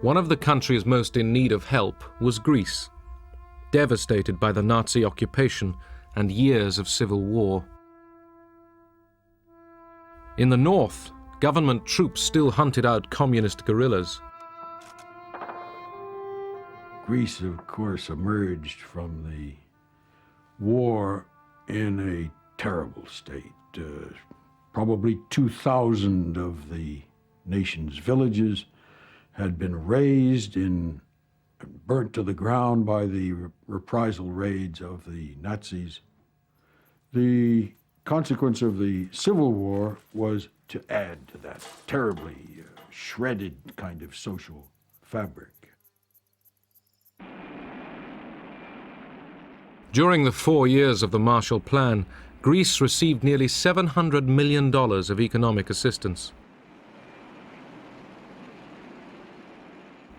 One of the countries most in need of help was Greece, devastated by the Nazi occupation and years of civil war. In the north, government troops still hunted out communist guerrillas. Greece, of course, emerged from the war in a terrible state. Probably 2,000 of the nation's villages had been razed and burnt to the ground by the reprisal raids of the Nazis. The consequence of the Civil War was to add to that terribly shredded kind of social fabric. During the 4 years of the Marshall Plan, Greece received nearly $700 million of economic assistance.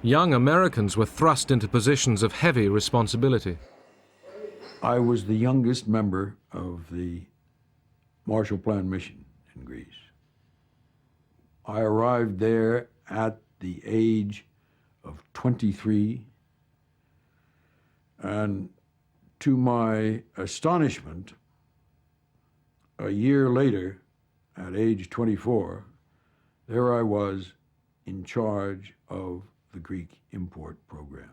Young Americans were thrust into positions of heavy responsibility. I was the youngest member of the Marshall Plan mission in Greece. I arrived there at the age of 23, and to my astonishment, a year later, at age 24, there I was in charge of the Greek import program.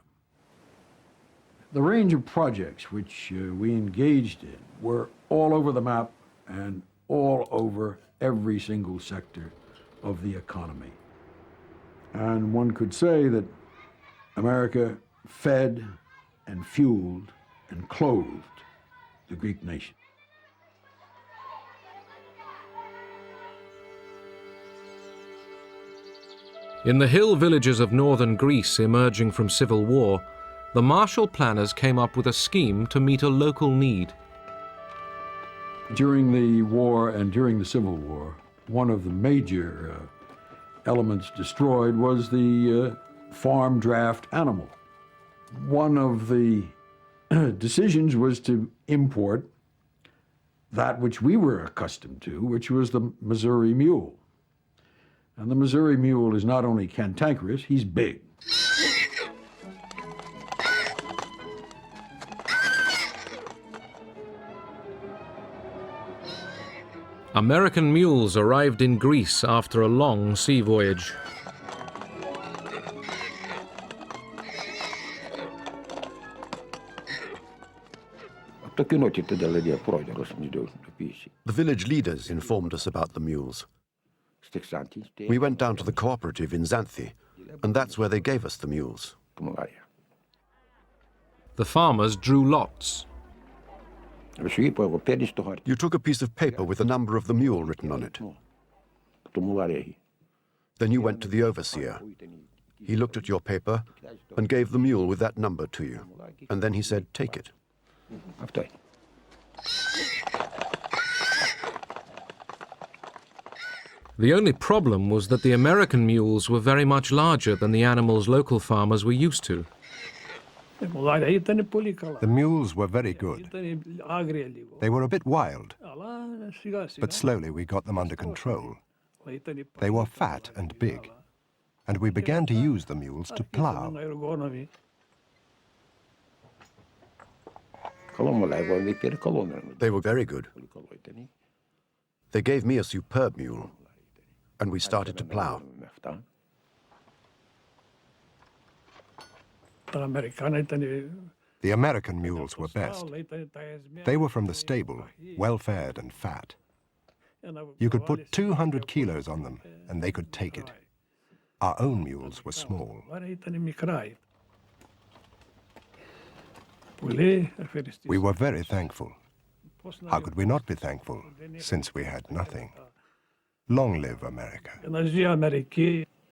The range of projects which we engaged in were all over the map and all over every single sector of the economy. And one could say that America fed and fueled and clothed the Greek nation. In the hill villages of northern Greece emerging from civil war, the Marshall Planners came up with a scheme to meet a local need. During the war and during the Civil War, one of the major elements destroyed was the farm draft animal. One of the decisions was to import that which we were accustomed to, which was the Missouri mule. And the Missouri mule is not only cantankerous, he's big. American mules arrived in Greece after a long sea voyage. The village leaders informed us about the mules. We went down to the cooperative in Xanthi, and that's where they gave us the mules. The farmers drew lots. You took a piece of paper with the number of the mule written on it. Then you went to the overseer. He looked at your paper and gave the mule with that number to you. And then he said, "Take it." The only problem was that the American mules were very much larger than the animals local farmers were used to. The mules were very good. They were a bit wild, but slowly we got them under control. They were fat and big, and we began to use the mules to plow. They were very good. They gave me a superb mule, and we started to plow. The American mules were best. They were from the stable, well-fed and fat. You could put 200 kilos on them, and they could take it. Our own mules were small. We were very thankful. How could we not be thankful, since we had nothing? Long live America.